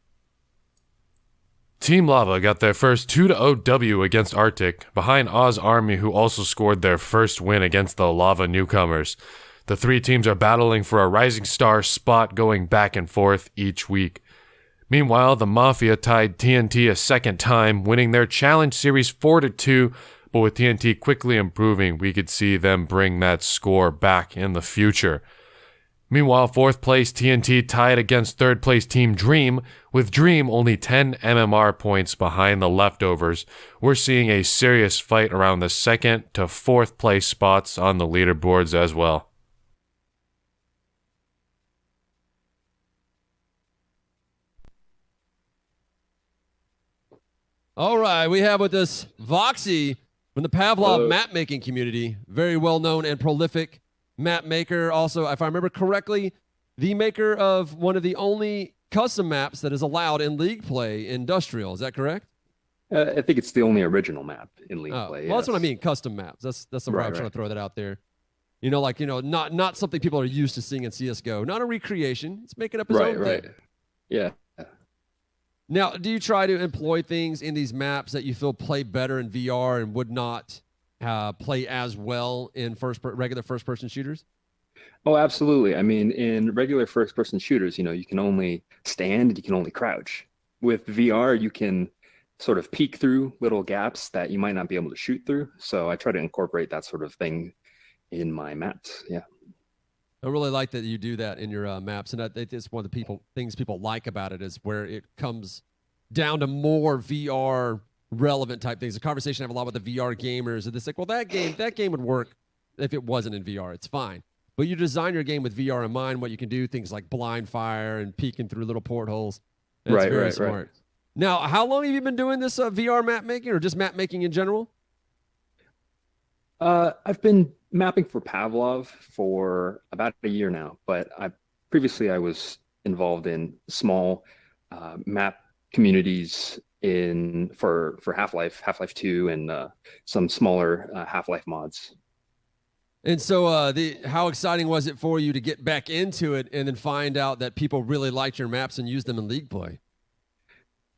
S3: Team Lava got their first 2-0 W against Arctic, behind Oz Army, who also scored their first win against the Lava newcomers. The 3 teams are battling for a Rising Star spot, going back and forth each week. Meanwhile, the Mafia tied TNT a second time, winning their Challenge Series 4-2, but with TNT quickly improving, we could see them bring that score back in the future. Meanwhile, 4th place TNT tied against 3rd place Team Dream, with Dream only 10 MMR points behind the leftovers. We're seeing a serious fight around the 2nd to 4th place spots on the leaderboards as well.
S1: All right, we have with us Voxy from the Pavlov map-making community. Very well-known and prolific map maker. Also, if I remember correctly, the maker of one of the only custom maps that is allowed in League play, Industrial. Is that correct?
S9: I think it's the only original map in League play.
S1: Well, that's what I mean, custom maps. That's the way I'm trying to throw that out there. You know, like, not something people are used to seeing in CSGO. Not a recreation. It's making up his own thing.
S9: Yeah.
S1: Now, do you try to employ things in these maps that you feel play better in VR and would not play as well in regular first-person shooters?
S9: Oh, absolutely. I mean, in regular first-person shooters, you can only stand, you can only crouch. With VR, you can sort of peek through little gaps that you might not be able to shoot through. So I try to incorporate that sort of thing in my maps. Yeah.
S1: I really like that you do that in your maps, and I think it's one of the things people like about it is where it comes down to more VR relevant type things. A conversation I have a lot with the VR gamers, and it's like, well, that game would work if it wasn't in VR. It's fine, but you design your game with VR in mind. What you can do, things like blind fire and peeking through little portholes. That's very smart. Right. Now, how long have you been doing this VR map making, or just map making in general?
S9: I've been mapping for Pavlov for about a year now, but previously I was involved in small map communities for Half-Life 2, and some smaller Half-Life mods.
S1: And so how exciting was it for you to get back into it and then find out that people really liked your maps and used them in League play?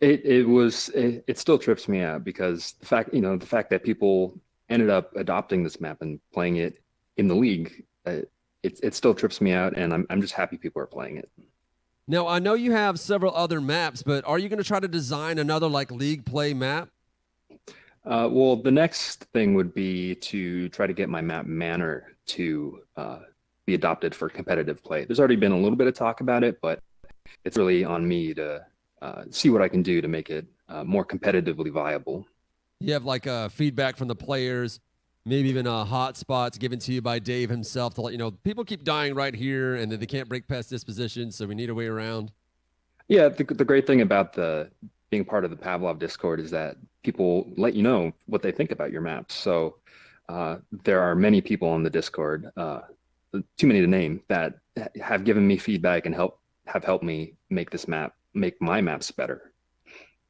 S9: It still trips me out, because the fact that people ended up adopting this map and playing it in the League, it still trips me out, and I'm just happy people are playing it.
S1: Now, I know you have several other maps, but are you going to try to design another League play map?
S9: Well, the next thing would be to try to get my map Manor to be adopted for competitive play. There's already been a little bit of talk about it, but it's really on me to see what I can do to make it more competitively viable.
S1: You have feedback from the players, maybe even hot spots given to you by Dave himself to let you know people keep dying right here and that they can't break past this position, so we need a way around.
S9: Yeah, the great thing about being part of the Pavlov Discord is that people let you know what they think about your maps. So there are many people on the Discord, too many to name, that have given me feedback and have helped me make my maps better.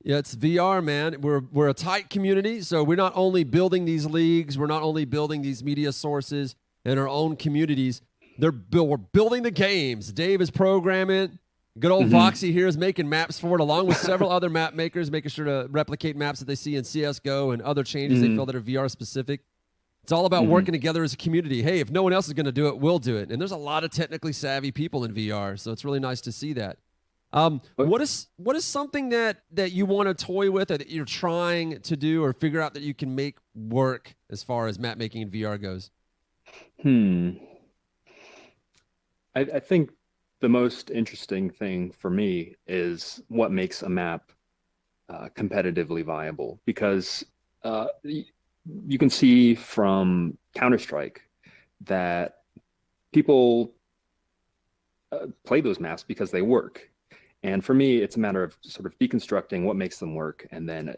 S1: Yeah, it's VR, man. We're a tight community, so we're not only building these leagues, we're not only building these media sources and our own communities. We're building the games. Dave is programming. Good old Voxy here is making maps for it, along with several other map makers, making sure to replicate maps that they see in CSGO and other changes they feel that are VR specific. It's all about working together as a community. Hey, if no one else is going to do it, we'll do it. And there's a lot of technically savvy people in VR, so it's really nice to see that. What is something that you want to toy with, or that you're trying to do or figure out that you can make work as far as map making in VR goes?
S9: I think the most interesting thing for me is what makes a map competitively viable, because you can see from Counter-Strike that people play those maps because they work. And for me, it's a matter of sort of deconstructing what makes them work and then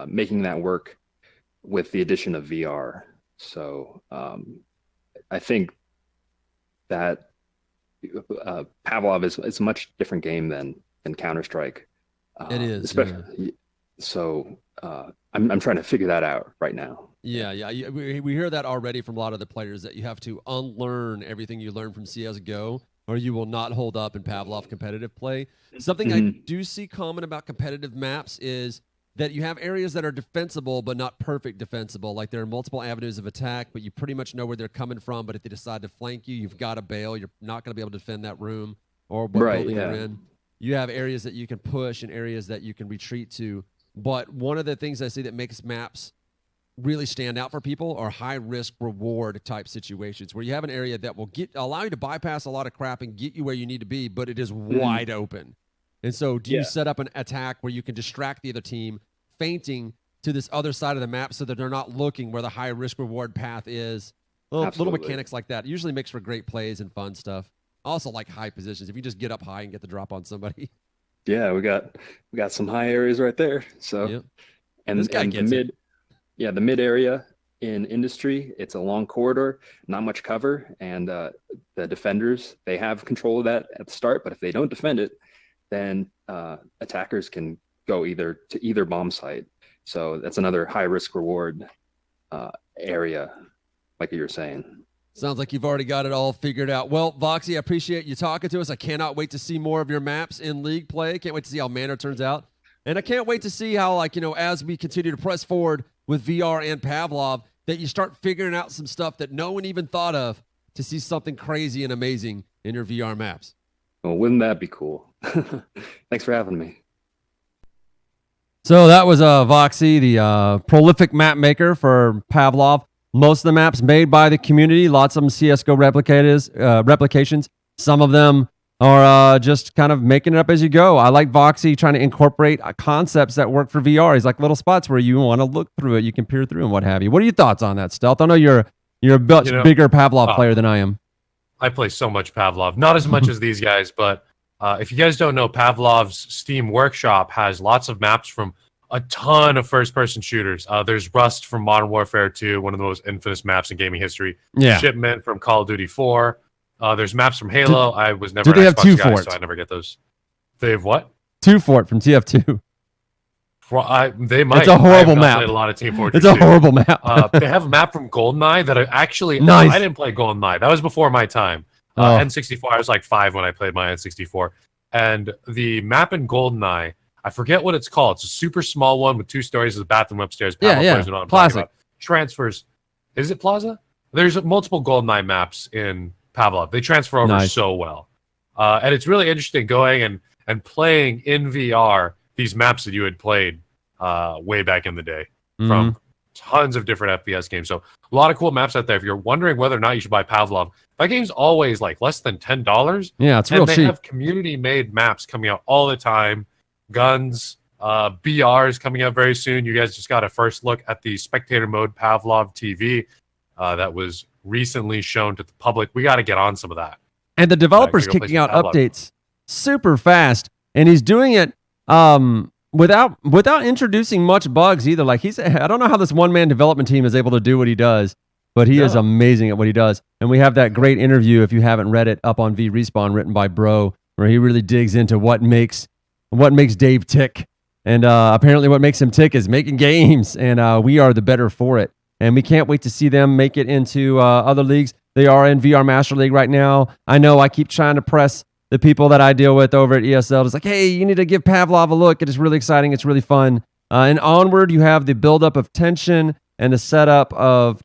S9: making that work with the addition of VR. So I think that Pavlov is a much different game than Counter-Strike.
S1: It is.
S9: Especially, so I'm trying to figure that out right now.
S1: Yeah. We hear that already from a lot of the players, that you have to unlearn everything you learned from CSGO, or you will not hold up in Pavlov competitive play. Something I do see common about competitive maps is that you have areas that are defensible but not perfect defensible. Like there are multiple avenues of attack, but you pretty much know where they're coming from. But if they decide to flank you, you've got to bail. You're not going to be able to defend that room or what building you're in. You have areas that you can push and areas that you can retreat to. But one of the things I see that makes maps really stand out for people are high risk reward type situations, where you have an area that will allow you to bypass a lot of crap and get you where you need to be, but it is wide open. And so do you set up an attack where you can distract the other team, feinting to this other side of the map so that they're not looking where the high risk reward path is? Little mechanics like that. It usually makes for great plays and fun stuff. Also like high positions. If you just get up high and get the drop on somebody.
S9: Yeah, we got some high areas right there. So and
S1: this guy gets
S9: the mid area in Industry, it's a long corridor, not much cover, and the defenders, they have control of that at the start, but if they don't defend it, then attackers can go to either bomb site. So that's another high risk reward area, like you were saying.
S1: Sounds like you've already got it all figured out. Well, Voxy, I appreciate you talking to us. I cannot wait to see more of your maps in League play. Can't wait to see how Manor turns out. And I can't wait to see how, as we continue to press forward with VR and Pavlov, that you start figuring out some stuff that no one even thought of, to see something crazy and amazing in your VR maps.
S9: Well, wouldn't that be cool? Thanks for having me.
S1: So that was Voxy, the prolific map maker for Pavlov. Most of the maps made by the community, lots of them CSGO replications. Some of them are just kind of making it up as you go. I like Voxy trying to incorporate concepts that work for VR. He's like little spots where you want to look through it, you can peer through and what have you. What are your thoughts on that, Stealth? I know you're a bigger Pavlov player than I am.
S2: I play so much Pavlov, not as much as these guys, but if you guys don't know, Pavlov's Steam Workshop has lots of maps from a ton of first-person shooters. There's Rust from Modern Warfare 2, one of the most infamous maps in gaming history.
S1: Yeah.
S2: Shipment from Call of Duty 4. There's maps from Halo. I was never
S1: do they
S2: an
S1: have
S2: Xbox
S1: two
S2: guy,
S1: forts?
S2: so I never get those. They have what?
S1: 2 Fort from TF2.
S2: They might.
S1: It's a horrible map.
S2: Played a lot of Team Fortress.
S1: It's a horrible map.
S2: They have a map from GoldenEye that I actually.
S1: Nice.
S2: I didn't play GoldenEye. That was before my time. N64. I was like 5 when I played my N64, and the map in GoldenEye, I forget what it's called. It's a super small one with 2 stories. There's a bathroom upstairs.
S1: Classic.
S2: Transfers. Is it Plaza? There's multiple GoldenEye maps in Pavlov. They transfer over so well, and it's really interesting going and playing in VR these maps that you had played way back in the day from tons of different FPS games. So a lot of cool maps out there. If you're wondering whether or not you should buy Pavlov, that game's always like less than $10.
S1: Yeah, it's real
S2: cheap.
S1: cheap.
S2: They have community-made maps coming out all the time. Guns, BR is coming out very soon. You guys just got a first look at the spectator mode Pavlov TV that was recently shown to the public. We got to get on some of that.
S1: And the developer's kicking out updates super fast, and he's doing it without introducing much bugs either. Like I don't know how this one-man development team is able to do what he does, but he is amazing at what he does. And we have that great interview, if you haven't read it, up on VRespawn, written by Bro, where he really digs into what makes Dave tick. And apparently what makes him tick is making games, and we are the better for it. And we can't wait to see them make it into other leagues. They are in VR Master League right now. I know I keep trying to press the people that I deal with over at ESL. It's like, hey, you need to give Pavlov a look. It is really exciting. It's really fun. And Onward, you have the buildup of tension and the setup of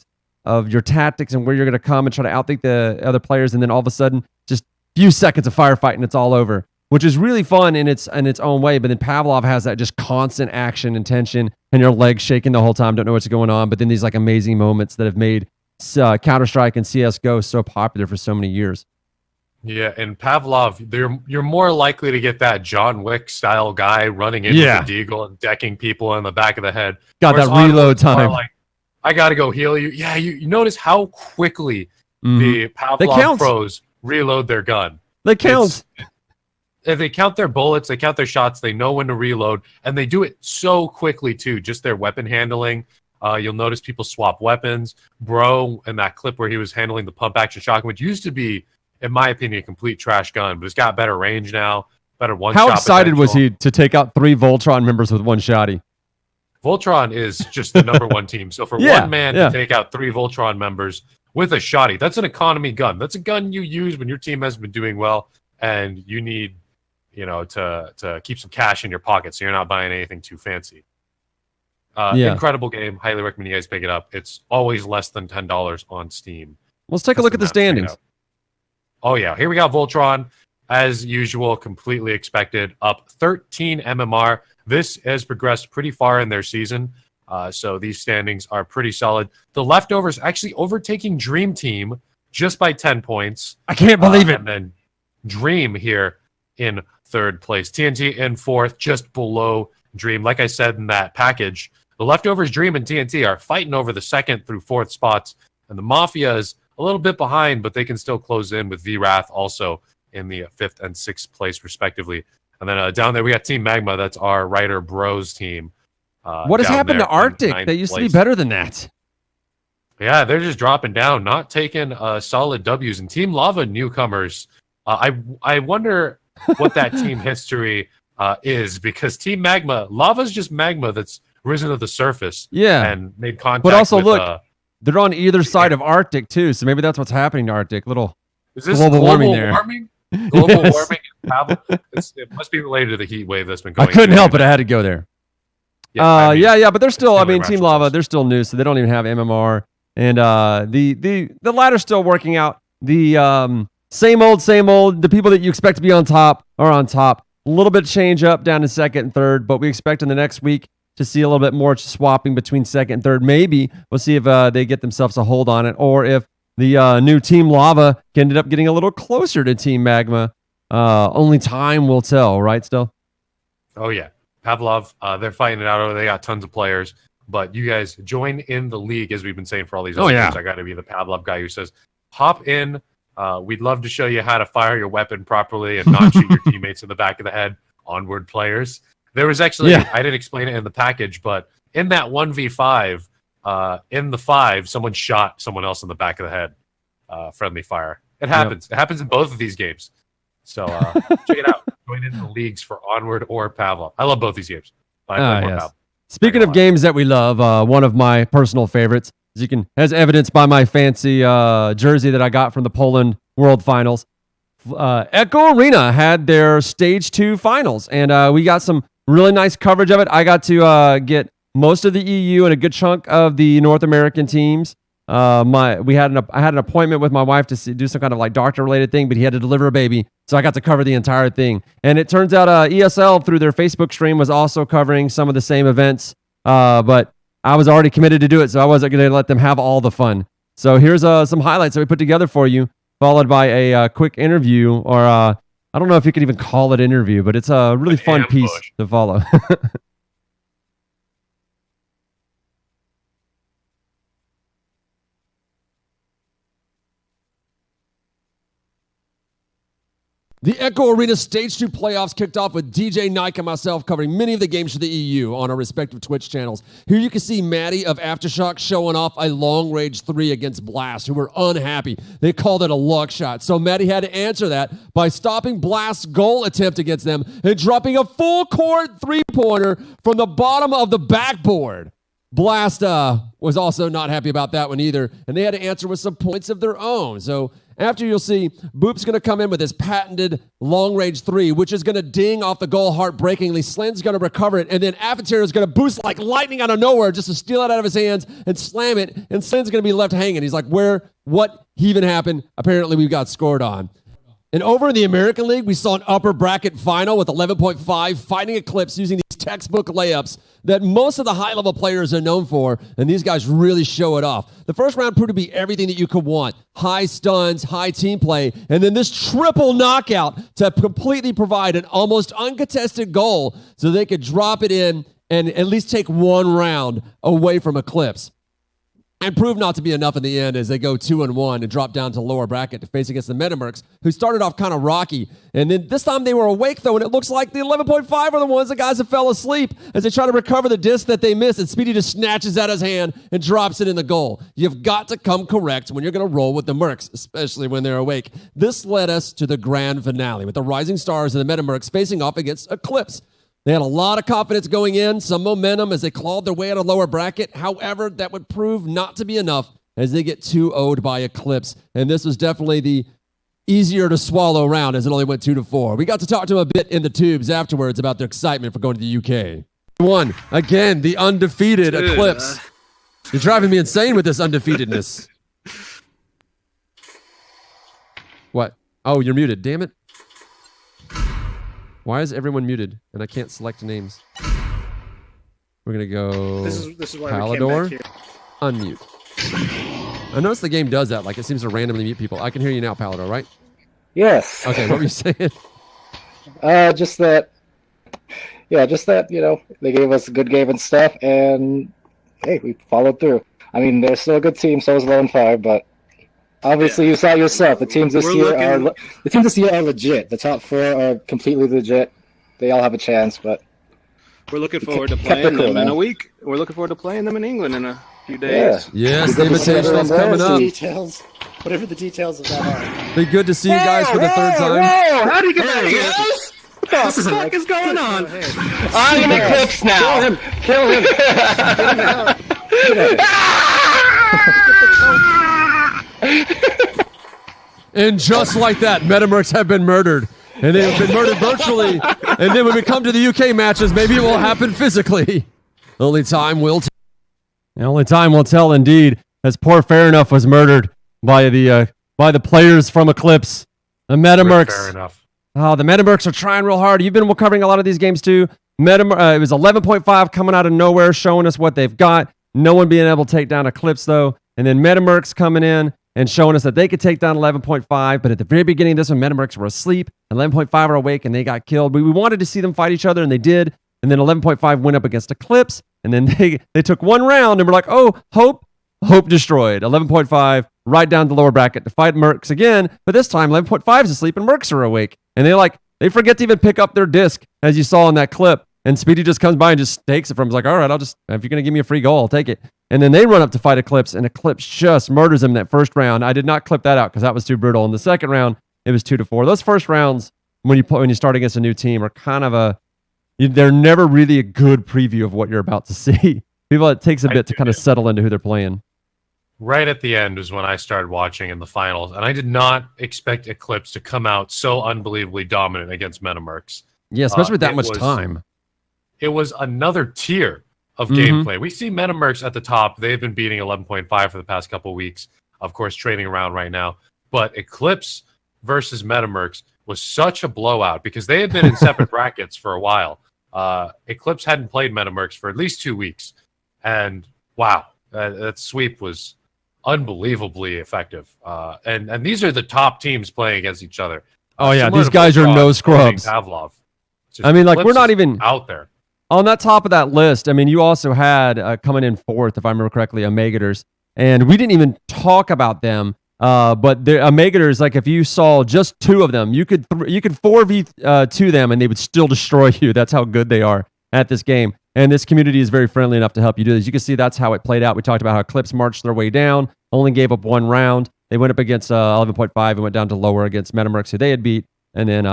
S1: of your tactics and where you're going to come and try to outthink the other players, and then all of a sudden, just a few seconds of firefight and it's all over, which is really fun in its own way. But then Pavlov has that just constant action and tension, and your legs shaking the whole time, don't know what's going on. But then these like amazing moments that have made Counter-Strike and CS:GO so popular for so many years.
S2: Yeah, and Pavlov, you're more likely to get that John Wick style guy running in with a deagle and decking people in the back of the head.
S1: Got that reload time.
S2: Like, I got to go heal you. Yeah, you notice how quickly the Pavlov pros reload their gun.
S1: They count.
S2: If they count their bullets, they count their shots, they know when to reload, and they do it so quickly too. Just their weapon handling. You'll notice people swap weapons. Bro, in that clip where he was handling the pump action shotgun, which used to be, in my opinion, a complete trash gun, but it's got better range now, better one-shot.
S1: How excited was he to take out 3 Voltron members with one shotty?
S2: Voltron is just the number one team. So for one man to take out 3 Voltron members with a shotty, that's an economy gun. That's a gun you use when your team has been doing well and you need, to keep some cash in your pocket so you're not buying anything too fancy. Incredible game. Highly recommend you guys pick it up. It's always less than $10 on Steam.
S1: Let's take a look at the standings.
S2: Oh, yeah. Here we got Voltron. As usual, completely expected. Up 13 MMR. This has progressed pretty far in their season. So these standings are pretty solid. The Leftovers actually overtaking Dream Team just by 10 points.
S1: I can't believe it.
S2: And then Dream here in 3rd place. TNT in 4th, just below Dream. Like I said in that package, the Leftovers, Dream, and TNT are fighting over the 2nd through 4th spots. And the Mafia is a little bit behind, but they can still close in with VRath also in the 5th and 6th place, respectively. And then down there, we got Team Magma. That's our Ryder Bros team.
S1: What has happened to Arctic? They used to be better than that.
S2: Yeah, they're just dropping down, not taking solid W's. And Team Lava newcomers, I wonder what that team history is, because Team Magma, Lava's just magma that's risen to the surface and made contact
S1: but also
S2: with,
S1: look, they're on either side of Arctic too, so maybe that's what's happening to Arctic.
S2: Is this
S1: global warming there.
S2: Global warming? It must be related to the heat wave that's been going.
S1: I couldn't help it. I had to go there. But they're still, Team Lava, they're still new, so they don't even have MMR. And the ladder's still working out. The same old. The people that you expect to be on top are on top. A little bit change up down to 2nd and 3rd, but we expect in the next week to see a little bit more swapping between 2nd and 3rd. Maybe we'll see if they get themselves a hold on it, or if the new Team Lava can end up getting a little closer to Team Magma. Only time will tell, right, Still?
S2: Oh, yeah. Pavlov, they're fighting it out. They got tons of players. But you guys join in the league, as we've been saying for all these other games. I got to be the Pavlov guy who says, hop in. We'd love to show you how to fire your weapon properly and not shoot your teammates in the back of the head. Onward players. There was actually, I didn't explain it in the package, but in that 1v5, in the 5, someone shot someone else in the back of the head. Friendly fire. It happens. It happens in both of these games. So check it out. Join in the leagues for Onward or Pavlov. I love both these games. But I play more Pavlov.
S1: Speaking of games that we love, one of my personal favorites, as evidenced by my fancy jersey that I got from the Poland World Finals, Echo Arena had their Stage 2 finals, and we got some really nice coverage of it. I got to get most of the EU and a good chunk of the North American teams. I had an appointment with my wife to do some kind of like doctor related thing, but he had to deliver a baby, so I got to cover the entire thing. And it turns out ESL through their Facebook stream was also covering some of the same events, but I was already committed to do it, so I wasn't going to let them have all the fun. So here's some highlights that we put together for you, followed by a quick interview, or I don't know if you could even call it interview, but it's a really fun piece to follow. The Echo Arena Stage 2 playoffs kicked off with DJ Nike and myself covering many of the games for the EU on our respective Twitch channels. Here you can see Maddie of Aftershock showing off a long-range 3 against Blast, who were unhappy. They called it a luck shot, so Maddie had to answer that by stopping Blast's goal attempt against them and dropping a full-court three-pointer from the bottom of the backboard. Blast was also not happy about that one either, and they had to answer with some points of their own. So After you'll see Boop's going to come in with his patented long-range 3, which is going to ding off the goal heartbreakingly. Slin's going to recover it, and then Avatar is going to boost like lightning out of nowhere just to steal it out of his hands and slam it, and Slin's going to be left hanging. He's like, what even happened? Apparently, we got scored on. And over in the American League, we saw an upper bracket final with 11.5 fighting Eclipse using these textbook layups that most of the high-level players are known for, and these guys really show it off. The first round proved to be everything that you could want. High stuns, high team play, and then this triple knockout to completely provide an almost uncontested goal so they could drop it in and at least take one round away from Eclipse. And proved not to be enough in the end as they go 2-1 and drop down to lower bracket to face against the Metamercs, who started off kind of rocky. And then this time they were awake, though, and it looks like the 11.5 are the ones, the guys that fell asleep as they try to recover the disc that they missed. And Speedy just snatches out his hand and drops it in the goal. You've got to come correct when you're going to roll with the Mercs, especially when they're awake. This led us to the grand finale with the Rising Stars and the Metamercs facing off against Eclipse. They had a lot of confidence going in, some momentum as they clawed their way out of lower bracket. However, that would prove not to be enough as they get 2-0'd by Eclipse. And this was definitely the easier to swallow round as it only went 2-4. We got to talk to them a bit in the tubes afterwards about their excitement for going to the UK. One, again, the undefeated Eclipse. You're driving me insane with this undefeatedness. What? Oh, you're muted. Damn it. Why is everyone muted and I can't select names? We're going to go
S6: This is why
S1: Palador,
S6: we came back here.
S1: unmute. I notice the game does that. Like it seems to randomly mute people. I can hear you now, Palador, right?
S10: Yes.
S1: Okay, what were you saying?
S10: Just that, you know, they gave us a good game and stuff, and hey, we followed through. I mean, they're still a good team, so is 11-5, but obviously you saw yourself. The teams this year are legit. The top 4 are completely legit. They all have a chance, but
S11: we're looking forward to playing them in a week. We're looking forward to playing them in England in a few days.
S1: Yeah. Yes, the invitation is coming up.
S12: Details, whatever the details of that are.
S1: Be good to see you guys for the third time.
S11: How do you get back here? What the fuck is going on?
S5: I'm in Eclipse now.
S10: Kill him.
S1: And just like that, Metamercs have been murdered. And they have been murdered virtually. And then when we come to the UK matches, maybe it will happen physically. Only time will tell. Only time will tell, indeed, as poor Fair Enough was murdered by the players from Eclipse. The Metamercs.
S2: Fair enough.
S1: Oh, the Metamercs are trying real hard. You've been covering a lot of these games too. It was 11.5 coming out of nowhere, showing us what they've got. No one being able to take down Eclipse, though. And then Metamercs coming in and showing us that they could take down 11.5. But at the very beginning of this one, Metamercs were asleep. 11.5 are awake, and they got killed. We wanted to see them fight each other, and they did. And then 11.5 went up against Eclipse. And then they took one round, and we're like, oh, Hope destroyed. 11.5 right down the lower bracket to fight Mercs again. But this time, 11.5 is asleep, and Mercs are awake. And they forget to even pick up their disc, as you saw in that clip. And Speedy just comes by and just takes it from him. He's like, all right, if you're going to give me a free goal, I'll take it. And then they run up to fight Eclipse, and Eclipse just murders him that first round. I did not clip that out because that was too brutal. In the second round, it was 2-4. Those first rounds, when you start against a new team, are kind of they're never really a good preview of what you're about to see. It takes a bit to kind of settle into who they're playing.
S2: Right at the end was when I started watching in the finals, and I did not expect Eclipse to come out so unbelievably dominant against Metamercs.
S1: Yeah, especially with that much time.
S2: It was another tier of gameplay. We see Metamercs at the top. They've been beating 11.5 for the past couple of weeks. Of course, trading around right now. But Eclipse versus Metamercs was such a blowout because they had been in separate brackets for a while. Eclipse hadn't played Metamercs for at least 2 weeks. And wow, that sweep was unbelievably effective. And these are the top teams playing against each other.
S1: Oh, yeah, these guys are no scrubs.
S2: Pavlov.
S1: I mean, like, we're not even
S2: out there.
S1: On that top of that list, I mean, you also had coming in fourth, if I remember correctly, Omegators. And we didn't even talk about them. But the Omegators, like if you saw just 2 of them, you could 4v2 them and they would still destroy you. That's how good they are at this game. And this community is very friendly enough to help you do this. You can see that's how it played out. We talked about how Eclipse marched their way down, only gave up 1 round. They went up against 11.5 and went down to lower against Metamercs, who they had beat. And then,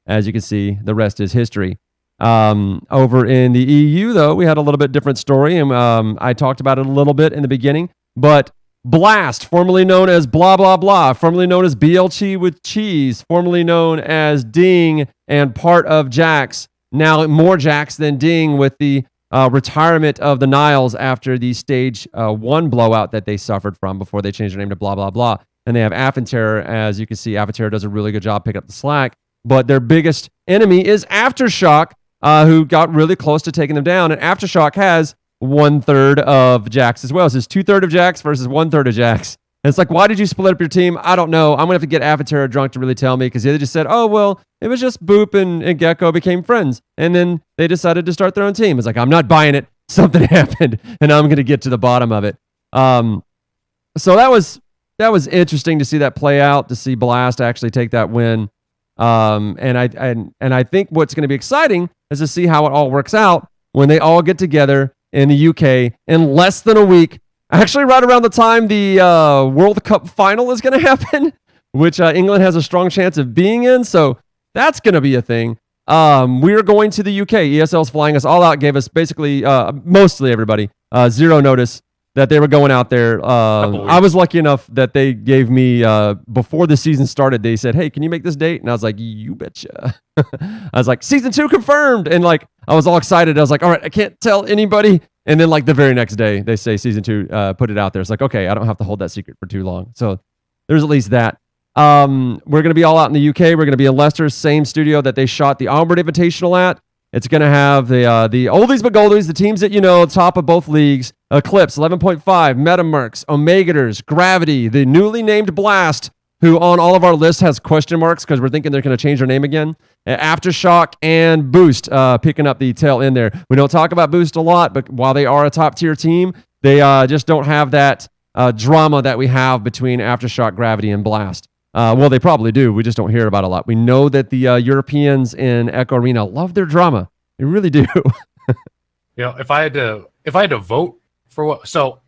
S1: as you can see, the rest is history. Over in the EU, though, we had a little bit different story, and I talked about it a little bit in the beginning. But Blast, formerly known as blah, blah, blah, formerly known as BLT with cheese, formerly known as Ding and part of Jax. Now more Jax than Ding with the retirement of the Niles after the stage 1 blowout that they suffered from before they changed their name to blah, blah, blah. And they have Affinterror. As you can see, Affinterror does a really good job picking up the slack. But their biggest enemy is Aftershock, who got really close to taking them down. And Aftershock has 1/3 of Jax as well. So it's 2/3 of Jax versus 1/3 of Jax. And it's like, why did you split up your team? I don't know. I'm going to have to get Affinterror drunk to really tell me, because they just said, oh, well, it was just Boop and Gecko became friends. And then they decided to start their own team. It's like, I'm not buying it. Something happened, and I'm going to get to the bottom of it. So that was interesting to see that play out, to see Blast actually take that win. And I think what's going to be exciting is to see how it all works out when they all get together in the UK in less than a week. Actually, right around the time the World Cup final is going to happen, which England has a strong chance of being in. So that's going to be a thing. We're going to the UK. ESL's flying us all out, gave us basically, mostly everybody, 0 notice that they were going out there. I was lucky enough that they gave me, before the season started, they said, hey, can you make this date? And I was like, you betcha. I was like, season 2 confirmed. And like, I was all excited. I was like, all right, I can't tell anybody. And then like the very next day, they say season 2, put it out there. It's like, okay, I don't have to hold that secret for too long. So there's at least that. We're going to be all out in the UK. We're going to be in Leicester, same studio that they shot the Onward Invitational at. It's going to have the oldies but goldies, the teams that you know, top of both leagues. Eclipse, 11.5, Metamercs, Omegators, Gravity, the newly named Blast, who on all of our lists has question marks because we're thinking they're going to change their name again. Aftershock and Boost picking up the tail end there. We don't talk about Boost a lot, but while they are a top-tier team, they just don't have that drama that we have between Aftershock, Gravity, and Blast. Well, they probably do. We just don't hear about it a lot. We know that the Europeans in Echo Arena love their drama. They really do.
S2: You know, if I had to vote for what, so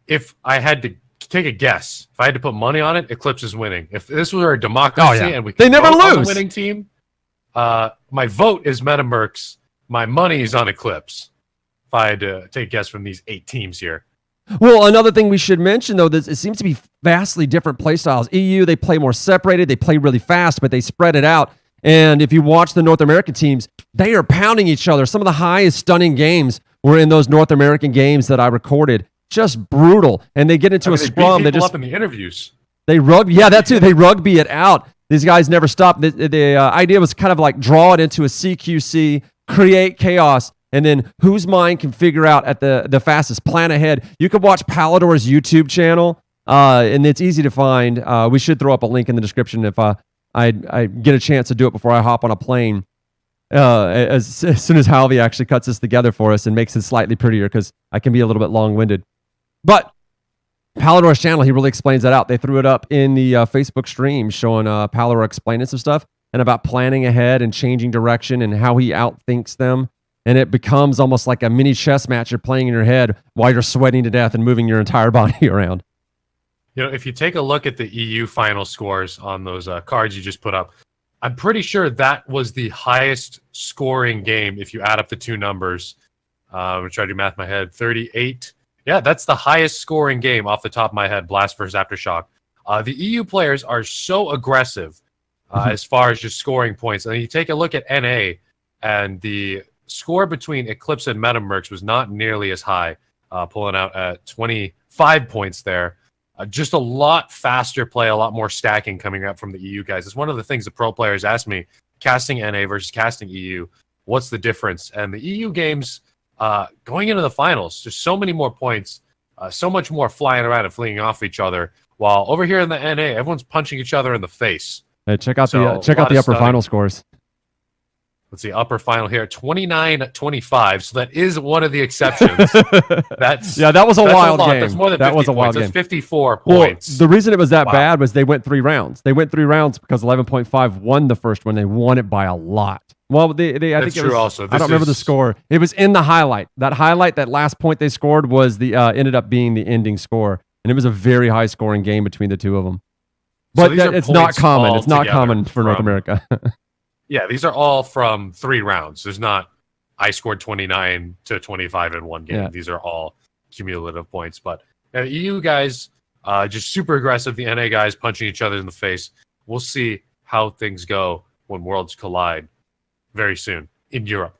S2: if I had to take a guess, if I had to put money on it, Eclipse is winning. If this were a democracy and we
S1: they never
S2: vote on
S1: lose.
S2: the winning team, my vote is Metamercs. My money is on Eclipse. If I had to take a guess from these 8 teams here.
S1: Well, another thing we should mention, though, that it seems to be vastly different play styles. EU, they play more separated. They play really fast, but they spread it out. And if you watch the North American teams, they are pounding each other. Some of the highest stunning games were in those North American games that I recorded. Just brutal. And they get into a scrum.
S2: They just up in the interviews.
S1: They rugby. Yeah, that too. They rugby it out. These guys never stop. The idea was kind of like draw it into a CQC, create chaos. And then whose mind can figure out at the fastest, plan ahead. You can watch Palador's YouTube channel, and it's easy to find. We should throw up a link in the description if I get a chance to do it before I hop on a plane. As soon as Halvey actually cuts this together for us and makes it slightly prettier, because I can be a little bit long-winded. But Palador's channel, he really explains that out. They threw it up in the Facebook stream showing Palador explaining some stuff and about planning ahead and changing direction and how he outthinks them. And it becomes almost like a mini chess match you're playing in your head while you're sweating to death and moving your entire body around.
S2: You know, if you take a look at the EU final scores on those cards you just put up, I'm pretty sure that was the highest scoring game if you add up the 2 numbers. I'm going to try to do math in my head. 38. Yeah, that's the highest scoring game off the top of my head, Blast versus Aftershock. The EU players are so aggressive as far as just scoring points. And you take a look at NA, and the score between Eclipse and Metamercs was not nearly as high, pulling out at 25 points there. Just a lot faster play, a lot more stacking coming up from the EU guys. It's one of the things the pro players ask me, casting NA versus casting EU, what's the difference? And the EU games, going into the finals, just so many more points, so much more flying around and fleeing off each other, while over here in the NA, everyone's punching each other in the face.
S1: Hey, check out the upper
S2: stunning
S1: final scores.
S2: Let's see, upper final here, 29-25. So that is one of the exceptions.
S1: That was a wild game.
S2: That's more than 50
S1: that was a wild
S2: points.
S1: game.
S2: That's 54 points.
S1: Well, the reason it was that bad was they went 3 rounds. They went 3 rounds because 11.5 won the first one. They won it by a lot. Well, I think
S2: That's
S1: it
S2: true
S1: was,
S2: also.
S1: I don't remember the score. It was in the highlight. That last point they scored was the ended up being the ending score. And it was a very high scoring game between the 2 of them. But it's not common. It's not common for North America.
S2: Yeah, these are all from 3 rounds. There's not, I scored 29 to 25 in one game.
S1: Yeah.
S2: These are all cumulative points. But Now, the EU guys, just super aggressive. The NA guys punching each other in the face. We'll see how things go when worlds collide very soon in Europe.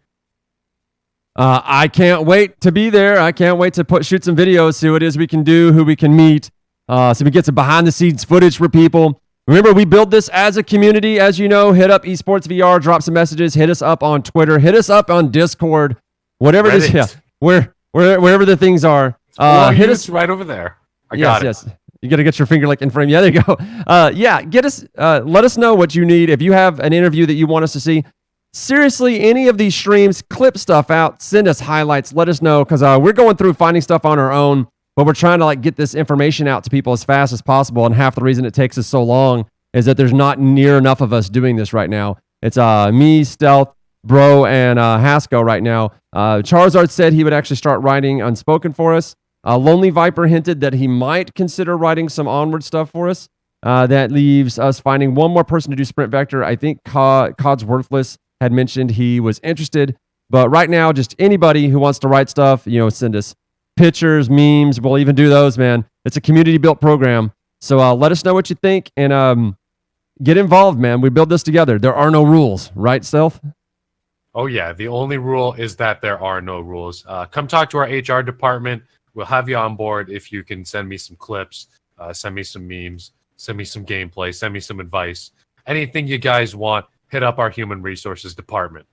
S1: I can't wait to be there. I can't wait to shoot some videos, see what it is we can do, who we can meet, so we get some behind-the-scenes footage for people. Remember, we build this as a community. As you know, hit up Esports VR, drop some messages, hit us up on Twitter, hit us up on Discord, whatever it is. Yeah, wherever the things are.
S2: Hit us right over there. I got it.
S1: Yes. You got to get your finger like in frame. Yeah, there you go. Get us. Let us know what you need. If you have an interview that you want us to see, seriously, any of these streams, clip stuff out, send us highlights, let us know, because we're going through finding stuff on our own, but we're trying to get this information out to people as fast as possible. And half the reason it takes us so long is that there's not near enough of us doing this right now. It's me, Stealth, Bro, and Hasko right now. Charizard said he would actually start writing Unspoken for us. Lonely Viper hinted that he might consider writing some Onward stuff for us. That leaves us finding one more person to do Sprint Vector. I think Cod's Worthless had mentioned he was interested, but right now, just anybody who wants to write stuff, send us pictures, memes. We'll even do those, man. It's a community-built program, so let us know what you think and get involved, man. We build this together. There are no rules, right, Stealth?
S2: Oh yeah, the only rule is that there are no rules. Come talk to our HR department. We'll have you on board if you can send me some clips, send me some memes, send me some gameplay, send me some advice. Anything you guys want, hit up our human resources department.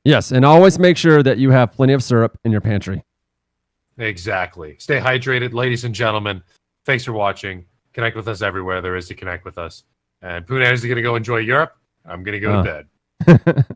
S1: Yes, and always make sure that you have plenty of syrup in your pantry.
S2: Exactly. Stay hydrated, ladies and gentlemen. Thanks for watching. Connect with us everywhere there is to connect with us. And Pooh is going to go enjoy Europe. I'm going to go to bed.